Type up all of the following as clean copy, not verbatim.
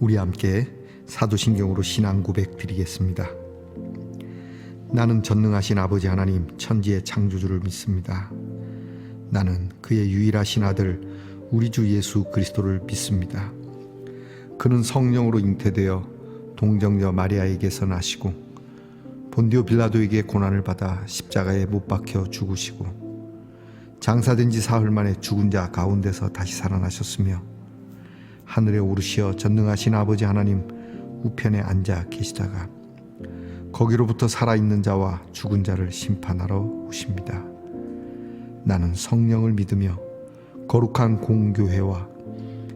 우리 함께 사도신경으로 신앙 고백 드리겠습니다. 나는 전능하신 아버지 하나님 천지의 창조주를 믿습니다. 나는 그의 유일하신 아들 우리 주 예수 그리스도를 믿습니다. 그는 성령으로 잉태되어 동정녀 마리아에게서 나시고 본디오 빌라도에게 고난을 받아 십자가에 못 박혀 죽으시고 장사된 지 사흘 만에 죽은 자 가운데서 다시 살아나셨으며 하늘에 오르시어 전능하신 아버지 하나님 우편에 앉아 계시다가 거기로부터 살아있는 자와 죽은 자를 심판하러 오십니다. 나는 성령을 믿으며 거룩한 공교회와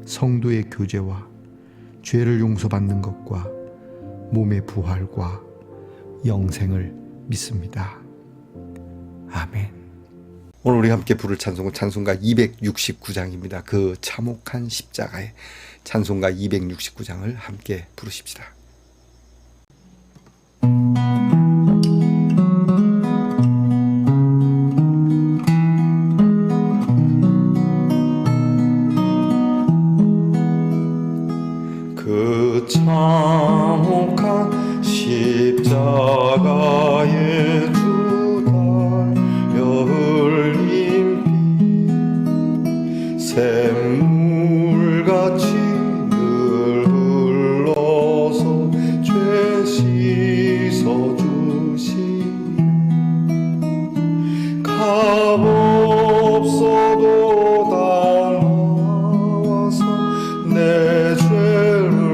성도의 교제와 죄를 용서받는 것과 몸의 부활과 영생을 믿습니다. 아멘. 오늘 우리 함께 부를 찬송은 찬송가 269장입니다. 그 참혹한 십자가의 찬송가 269장을 함께 부르십시다. 그 참혹한 십자가의 주 달려 흘린 피 샘물같이 늘 흘러서 죄 씻어주시네 값없어도 다 나와서 내 죄를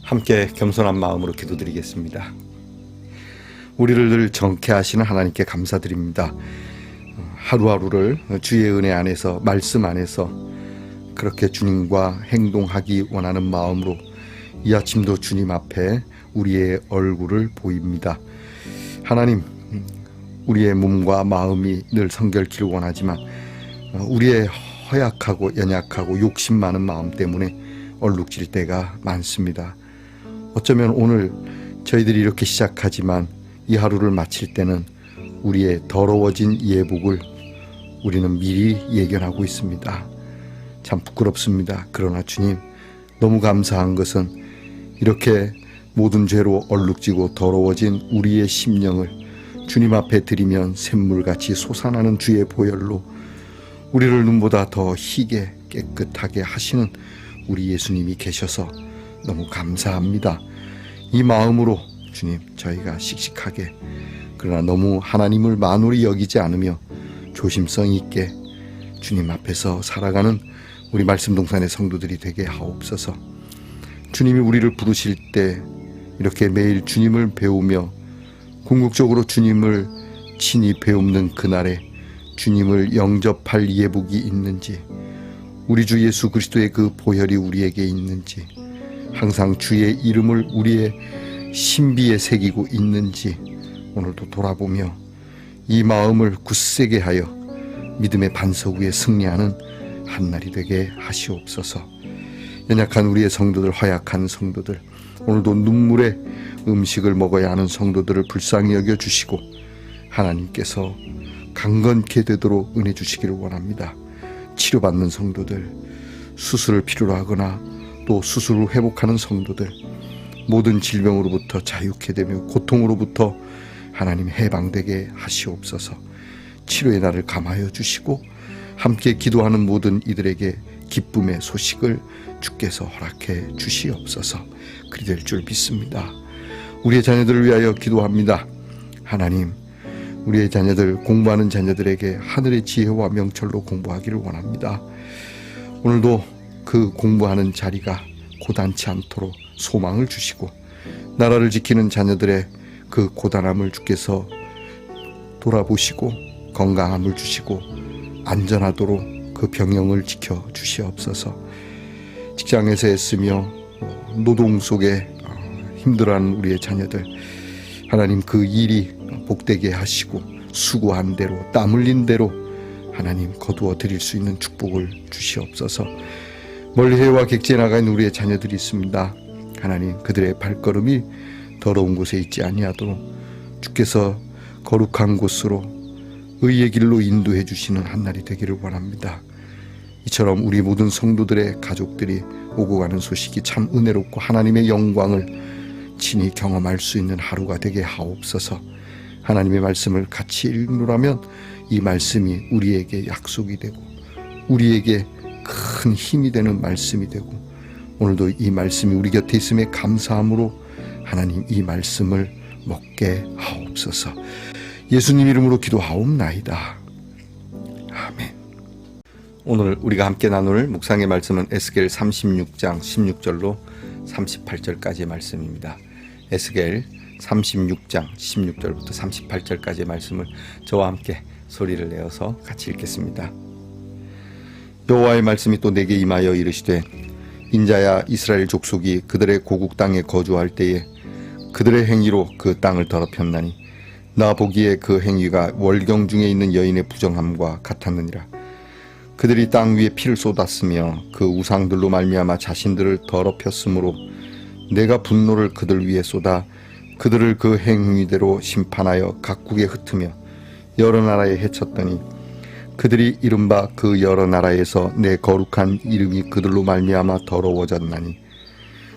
함께 겸손한 마음으로 기도드리겠습니다. 우리를 늘 정케 하시는 하나님께 감사드립니다. 하루하루를 주의 은혜 안에서, 말씀 안에서 그렇게 주님과 행동하기 원하는 마음으로 이 아침도 주님 앞에 우리의 얼굴을 보입니다. 하나님, 우리의 몸과 마음이 늘 성결키를 원하지만 우리의 허약하고 연약하고 욕심 많은 마음 때문에 얼룩질 때가 많습니다. 어쩌면 오늘 저희들이 이렇게 시작하지만 이 하루를 마칠 때는 우리의 더러워진 예복을 우리는 미리 예견하고 있습니다. 참 부끄럽습니다. 그러나 주님, 너무 감사한 것은 이렇게 모든 죄로 얼룩지고 더러워진 우리의 심령을 주님 앞에 드리면 샘물같이 솟아나는 주의 보혈로 우리를 눈보다 더 희게 깨끗하게 하시는 우리 예수님이 계셔서 너무 감사합니다. 이 마음으로 주님, 저희가 씩씩하게 그러나 너무 하나님을 만홀히 여기지 않으며 조심성 있게 주님 앞에서 살아가는 우리 말씀동산의 성도들이 되게 하옵소서. 주님이 우리를 부르실 때 이렇게 매일 주님을 배우며 궁극적으로 주님을 친히 배우는 그날에 주님을 영접할 예복이 있는지, 우리 주 예수 그리스도의 그 보혈이 우리에게 있는지, 항상 주의 이름을 우리의 신비에 새기고 있는지 오늘도 돌아보며 이 마음을 굳세게 하여 믿음의 반석 위에 승리하는 한날이 되게 하시옵소서. 연약한 우리의 성도들, 허약한 성도들, 오늘도 눈물의 음식을 먹어야 하는 성도들을 불쌍히 여겨주시고 하나님께서 강건케 되도록 은혜 주시기를 원합니다. 치료받는 성도들, 수술을 필요로 하거나 또 수술 후 회복하는 성도들, 모든 질병으로부터 자유케 되며 고통으로부터 하나님 해방되게 하시옵소서. 치료의 날을 감하여 주시고 함께 기도하는 모든 이들에게 기쁨의 소식을 주께서 허락해 주시옵소서. 그리 될 줄 믿습니다. 우리의 자녀들을 위하여 기도합니다. 하나님, 우리의 자녀들, 공부하는 자녀들에게 하늘의 지혜와 명철로 공부하기를 원합니다. 오늘도 그 공부하는 자리가 고단치 않도록 소망을 주시고 나라를 지키는 자녀들의 그 고단함을 주께서 돌아보시고 건강함을 주시고 안전하도록 그 병영을 지켜 주시옵소서. 직장에서 애쓰며 노동 속에 힘들어하는 우리의 자녀들, 하나님 그 일이 복되게 하시고 수고한 대로 땀 흘린 대로 하나님 거두어 드릴 수 있는 축복을 주시옵소서. 멀리 해외와 객지에 나가 있는 우리의 자녀들이 있습니다. 하나님, 그들의 발걸음이 더러운 곳에 있지 아니하도록 주께서 거룩한 곳으로 의의 길로 인도해 주시는 한날이 되기를 원합니다. 이처럼 우리 모든 성도들의 가족들이 오고 가는 소식이 참 은혜롭고 하나님의 영광을 친히 경험할 수 있는 하루가 되게 하옵소서. 하나님의 말씀을 같이 읽노라면 이 말씀이 우리에게 약속이 되고 우리에게 큰 힘이 되는 말씀이 되고, 오늘도 이 말씀이 우리 곁에 있음에 감사함으로 하나님 이 말씀을 먹게 하옵소서. 예수님 이름으로 기도하옵나이다. 아멘. 오늘 우리가 함께 나눌 묵상의 말씀은 에스겔 36장 16절로 38절까지의 말씀입니다. 에스겔 36장 16절부터 38절까지의 말씀을 저와 함께 소리를 내어서 같이 읽겠습니다. 여호와의 말씀이 또 내게 임하여 이르시되, 인자야, 이스라엘 족속이 그들의 고국 땅에 거주할 때에 그들의 행위로 그 땅을 더럽혔나니 나 보기에 그 행위가 월경 중에 있는 여인의 부정함과 같았느니라. 그들이 땅 위에 피를 쏟았으며 그 우상들로 말미암아 자신들을 더럽혔으므로 내가 분노를 그들 위에 쏟아 그들을 그 행위대로 심판하여 각국에 흩으며 여러 나라에 해쳤더니 그들이 이른바 그 여러 나라에서 내 거룩한 이름이 그들로 말미암아 더러워졌나니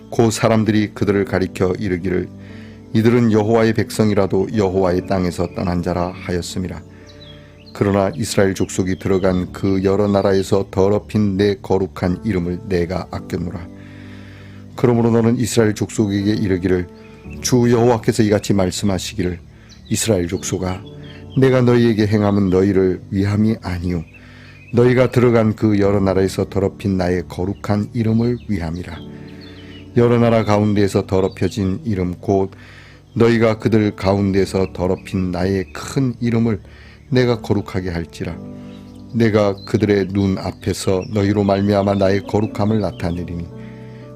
곧 사람들이 그들을 가리켜 이르기를 이들은 여호와의 백성이라도 여호와의 땅에서 떠난 자라 하였음이라. 그러나 이스라엘 족속이 들어간 그 여러 나라에서 더럽힌 내 거룩한 이름을 내가 아꼈노라. 그러므로 너는 이스라엘 족속에게 이르기를 주 여호와께서 이같이 말씀하시기를 이스라엘 족속아, 내가 너희에게 행함은 너희를 위함이 아니요 너희가 들어간 그 여러 나라에서 더럽힌 나의 거룩한 이름을 위함이라. 여러 나라 가운데에서 더럽혀진 이름 곧 너희가 그들 가운데서 더럽힌 나의 큰 이름을 내가 거룩하게 할지라. 내가 그들의 눈 앞에서 너희로 말미암아 나의 거룩함을 나타내리니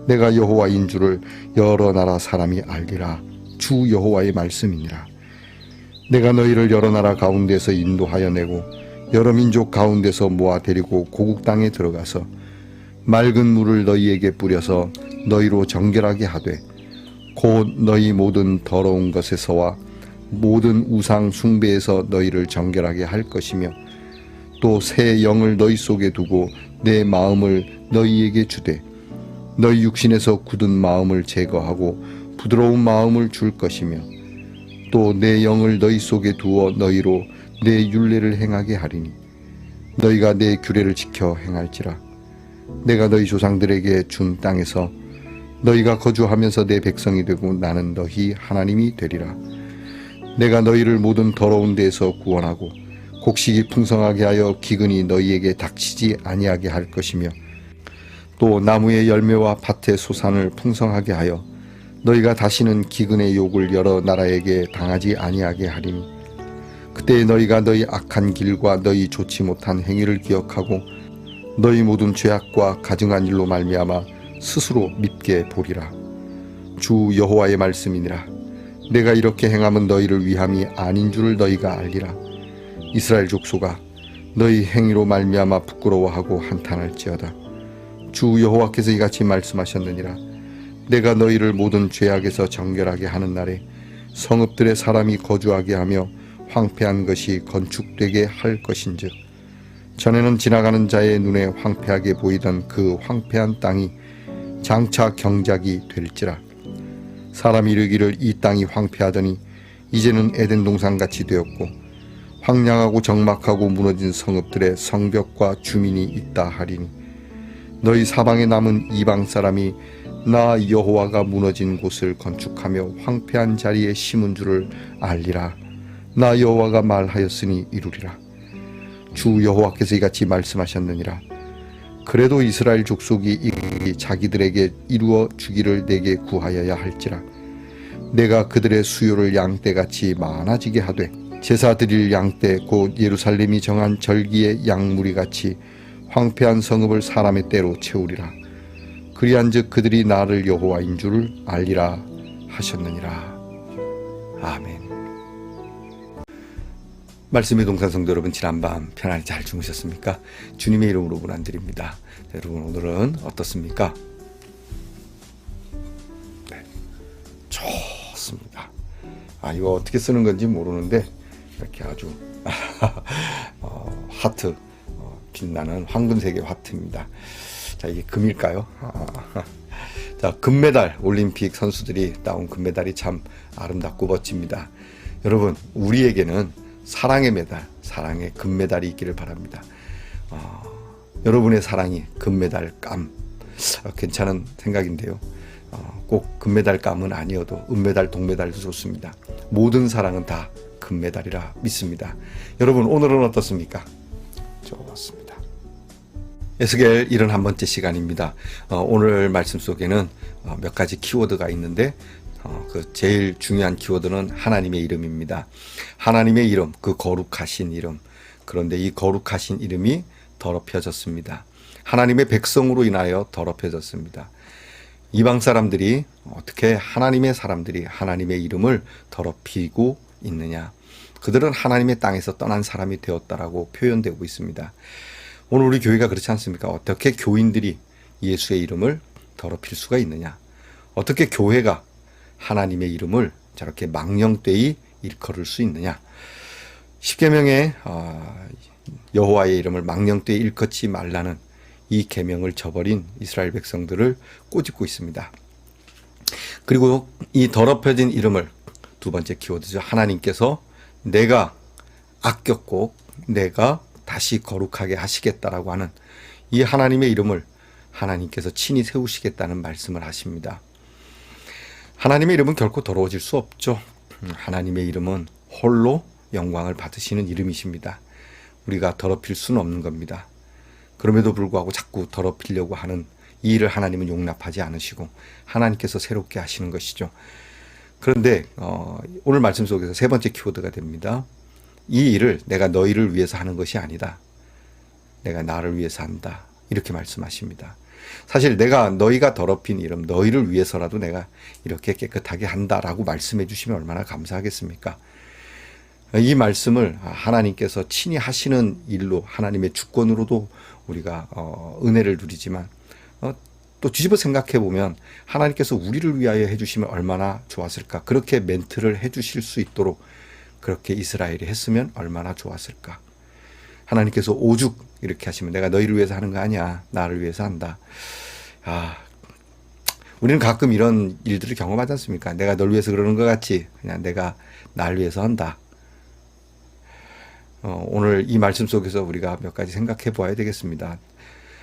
내가 여호와인 줄을 여러 나라 사람이 알리라. 주 여호와의 말씀이니라. 내가 너희를 여러 나라 가운데서 인도하여 내고 여러 민족 가운데서 모아 데리고 고국 땅에 들어가서 맑은 물을 너희에게 뿌려서 너희로 정결하게 하되 곧 너희 모든 더러운 것에서와 모든 우상 숭배에서 너희를 정결하게 할 것이며 또 새 영을 너희 속에 두고 내 마음을 너희에게 주되 너희 육신에서 굳은 마음을 제거하고 부드러운 마음을 줄 것이며 또 내 영을 너희 속에 두어 너희로 내 율례를 행하게 하리니 너희가 내 규례를 지켜 행할지라. 내가 너희 조상들에게 준 땅에서 너희가 거주하면서 내 백성이 되고 나는 너희 하나님이 되리라. 내가 너희를 모든 더러운 데에서 구원하고 곡식이 풍성하게 하여 기근이 너희에게 닥치지 아니하게 할 것이며 또 나무의 열매와 밭의 소산을 풍성하게 하여 너희가 다시는 기근의 욕을 여러 나라에게 당하지 아니하게 하리니 그때 너희가 너희 악한 길과 너희 좋지 못한 행위를 기억하고 너희 모든 죄악과 가증한 일로 말미암아 스스로 밉게 보리라. 주 여호와의 말씀이니라. 내가 이렇게 행함은 너희를 위함이 아닌 줄을 너희가 알리라. 이스라엘 족속아 너희 행위로 말미암아 부끄러워하고 한탄할지어다. 주 여호와께서 이같이 말씀하셨느니라. 내가 너희를 모든 죄악에서 정결하게 하는 날에 성읍들의 사람이 거주하게 하며 황폐한 것이 건축되게 할 것인즉 전에는 지나가는 자의 눈에 황폐하게 보이던 그 황폐한 땅이 장차 경작이 될지라. 사람이 이르기를 이 땅이 황폐하더니 이제는 에덴 동산같이 되었고 황량하고 적막하고 무너진 성읍들의 성벽과 주민이 있다 하리니 너희 사방에 남은 이방 사람이 나 여호와가 무너진 곳을 건축하며 황폐한 자리에 심은 줄을 알리라. 나 여호와가 말하였으니 이루리라. 주 여호와께서 이같이 말씀하셨느니라. 그래도 이스라엘 족속이 이 자기들에게 이루어 주기를 내게 구하여야 할지라. 내가 그들의 수요를 양떼같이 많아지게 하되 제사 드릴 양떼 곧 예루살렘이 정한 절기의 양무리같이 황폐한 성읍을 사람의 떼로 채우리라. 그리한즉 그들이 나를 여호와인 줄을 알리라 하셨느니라. 아멘. 말씀의 동산 성도 여러분, 지난밤 편안히 잘 주무셨습니까? 주님의 이름으로 문안드립니다. 여러분 오늘은 어떻습니까? 네, 좋습니다. 이거 어떻게 쓰는 건지 모르는데 이렇게 아주 하트, 빛나는 황금색의 하트입니다. 자, 이게 금일까요? 자, 금메달, 올림픽 선수들이 따온 금메달이 참 아름답고 멋집니다. 여러분, 우리에게는 사랑의 메달, 사랑의 금메달이 있기를 바랍니다. 여러분의 사랑이 금메달 감, 괜찮은 생각인데요. 꼭 금메달 감은 아니어도 은메달, 동메달도 좋습니다. 모든 사랑은 다 금메달이라 믿습니다. 여러분 오늘은 어떻습니까? 좋습니다. 에스겔 71번째 시간입니다. 오늘 말씀 속에는 몇 가지 키워드가 있는데 그 제일 중요한 키워드는 하나님의 이름입니다. 하나님의 이름, 그 거룩하신 이름. 그런데 이 거룩하신 이름이 더럽혀졌습니다. 하나님의 백성으로 인하여 더럽혀졌습니다. 이방 사람들이 어떻게 하나님의 사람들이 하나님의 이름을 더럽히고 있느냐. 그들은 하나님의 땅에서 떠난 사람이 되었다라고 표현되고 있습니다. 오늘 우리 교회가 그렇지 않습니까? 어떻게 교인들이 예수의 이름을 더럽힐 수가 있느냐. 어떻게 교회가 하나님의 이름을 저렇게 망령되이 일컬을 수 있느냐. 십계명에 여호와의 이름을 망령되이 일컫지 말라는 이 계명을 저버린 이스라엘 백성들을 꼬집고 있습니다. 그리고 이 더럽혀진 이름을 두 번째 키워드죠. 하나님께서 내가 아꼈고 내가 다시 거룩하게 하시겠다라고 하는 이 하나님의 이름을 하나님께서 친히 세우시겠다는 말씀을 하십니다. 하나님의 이름은 결코 더러워질 수 없죠. 하나님의 이름은 홀로 영광을 받으시는 이름이십니다. 우리가 더럽힐 수는 없는 겁니다. 그럼에도 불구하고 자꾸 더럽히려고 하는 이 일을 하나님은 용납하지 않으시고 하나님께서 새롭게 하시는 것이죠. 그런데 오늘 말씀 속에서 세 번째 키워드가 됩니다. 이 일을 내가 너희를 위해서 하는 것이 아니다. 내가 나를 위해서 한다. 이렇게 말씀하십니다. 사실 내가 너희가 더럽힌 이름 너희를 위해서라도 내가 이렇게 깨끗하게 한다라고 말씀해 주시면 얼마나 감사하겠습니까? 이 말씀을 하나님께서 친히 하시는 일로 하나님의 주권으로도 우리가 은혜를 누리지만 또 뒤집어 생각해 보면 하나님께서 우리를 위하여 해주시면 얼마나 좋았을까. 그렇게 멘트를 해주실 수 있도록 그렇게 이스라엘이 했으면 얼마나 좋았을까. 하나님께서 오죽 이렇게 하시면 내가 너희를 위해서 하는 거 아니야. 나를 위해서 한다. 우리는 가끔 이런 일들을 경험하지 않습니까? 내가 널 위해서 그러는 것 같지. 그냥 내가 날 위해서 한다. 오늘 이 말씀 속에서 우리가 몇 가지 생각해 보아야 되겠습니다.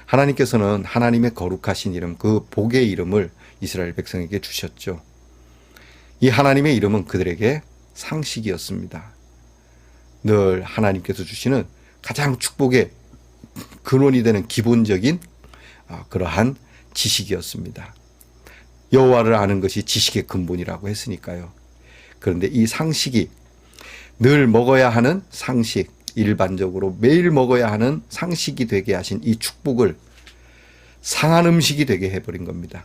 하나님께서는 하나님의 거룩하신 이름, 그 복의 이름을 이스라엘 백성에게 주셨죠. 이 하나님의 이름은 그들에게 상식이었습니다. 늘 하나님께서 주시는 가장 축복의 근원이 되는 기본적인 그러한 지식이었습니다. 여호와를 아는 것이 지식의 근본이라고 했으니까요. 그런데 이 상식이 늘 먹어야 하는 상식, 일반적으로 매일 먹어야 하는 상식이 되게 하신 이 축복을 상한 음식이 되게 해버린 겁니다.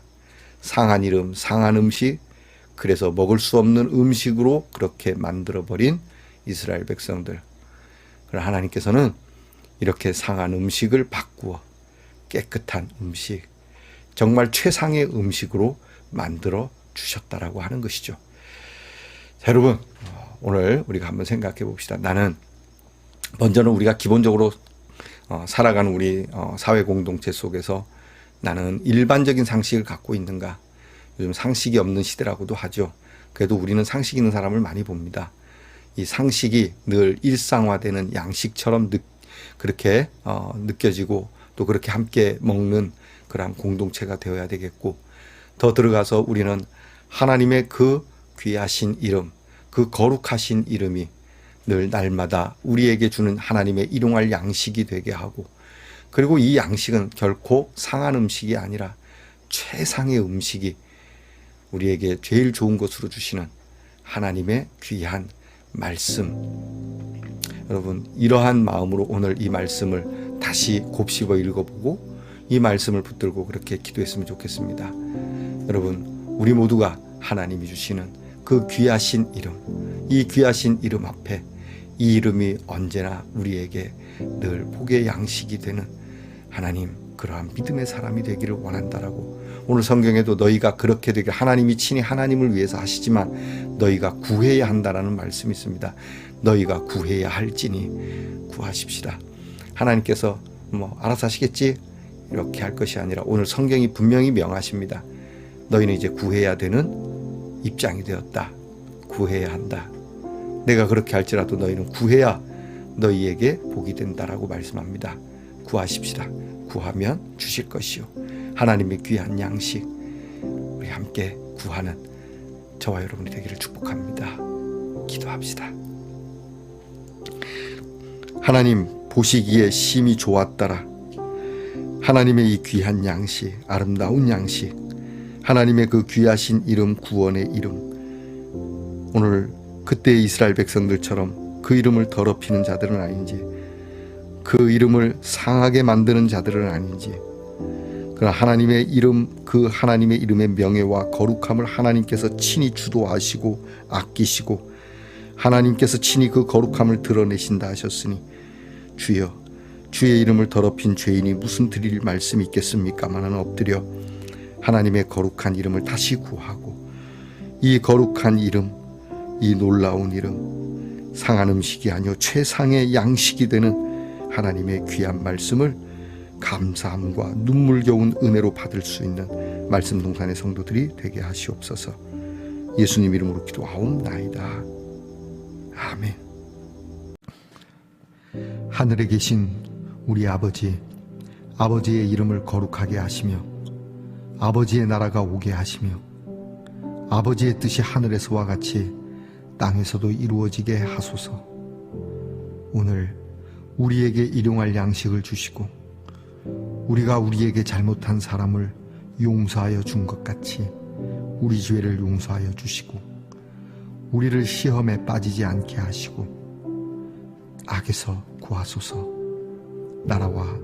상한 이름, 상한 음식, 그래서 먹을 수 없는 음식으로 그렇게 만들어버린 이스라엘 백성들. 그러나 하나님께서는 이렇게 상한 음식을 바꾸어 깨끗한 음식, 정말 최상의 음식으로 만들어 주셨다라고 하는 것이죠. 자, 여러분, 오늘 우리가 한번 생각해 봅시다. 나는 먼저는 우리가 기본적으로 살아가는 우리 사회 공동체 속에서 나는 일반적인 상식을 갖고 있는가? 요즘 상식이 없는 시대라고도 하죠. 그래도 우리는 상식 있는 사람을 많이 봅니다. 이 상식이 늘 일상화되는 양식처럼 그렇게 느껴지고 또 그렇게 함께 먹는 그런 공동체가 되어야 되겠고, 더 들어가서 우리는 하나님의 그 귀하신 이름, 그 거룩하신 이름이 늘 날마다 우리에게 주는 하나님의 일용할 양식이 되게 하고, 그리고 이 양식은 결코 상한 음식이 아니라 최상의 음식이 우리에게 제일 좋은 것으로 주시는 하나님의 귀한 말씀. 여러분, 이러한 마음으로 오늘 이 말씀을 다시 곱씹어 읽어보고 이 말씀을 붙들고 그렇게 기도했으면 좋겠습니다. 여러분, 우리 모두가 하나님이 주시는 그 귀하신 이름, 이 귀하신 이름 앞에 이 이름이 언제나 우리에게 늘 복의 양식이 되는 하나님, 그러한 믿음의 사람이 되기를 원한다라고, 오늘 성경에도 너희가 그렇게 되길, 하나님이 친히 하나님을 위해서 하시지만 너희가 구해야 한다라는 말씀이 있습니다. 너희가 구해야 할지니 구하십시다. 하나님께서 알아서 하시겠지 이렇게 할 것이 아니라 오늘 성경이 분명히 명하십니다. 너희는 이제 구해야 되는 입장이 되었다. 구해야 한다. 내가 그렇게 할지라도 너희는 구해야 너희에게 복이 된다라고 말씀합니다. 구하십시다. 구하면 주실 것이요, 하나님의 귀한 양식 우리 함께 구하는 저와 여러분이 되기를 축복합니다. 기도합시다. 하나님, 보시기에 심히 좋았더라. 하나님의 이 귀한 양식, 아름다운 양식, 하나님의 그 귀하신 이름, 구원의 이름, 오늘 그때의 이스라엘 백성들처럼 그 이름을 더럽히는 자들은 아닌지, 그 이름을 상하게 만드는 자들은 아닌지, 그러나 하나님의 이름, 그 하나님의 이름의 명예와 거룩함을 하나님께서 친히 주도하시고 아끼시고 하나님께서 친히 그 거룩함을 드러내신다 하셨으니, 주여, 주의 이름을 더럽힌 죄인이 무슨 드릴 말씀이 있겠습니까마는 엎드려 하나님의 거룩한 이름을 다시 구하고, 이 거룩한 이름, 이 놀라운 이름, 상한 음식이 아니요 최상의 양식이 되는 하나님의 귀한 말씀을 감사함과 눈물겨운 은혜로 받을 수 있는 말씀 동산의 성도들이 되게 하시옵소서. 예수님 이름으로 기도하옵나이다. 아멘. 하늘에 계신 우리 아버지, 아버지의 이름을 거룩하게 하시며 아버지의 나라가 오게 하시며 아버지의 뜻이 하늘에서와 같이 땅에서도 이루어지게 하소서. 오늘 우리에게 일용할 양식을 주시고 우리가 우리에게 잘못한 사람을 용서하여 준 것 같이 우리 죄를 용서하여 주시고 우리를 시험에 빠지지 않게 하시고 악에서 구하소서. 나라와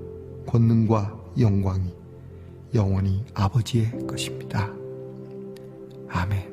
권능과 영광이 영원히 아버지의 것입니다. 아멘.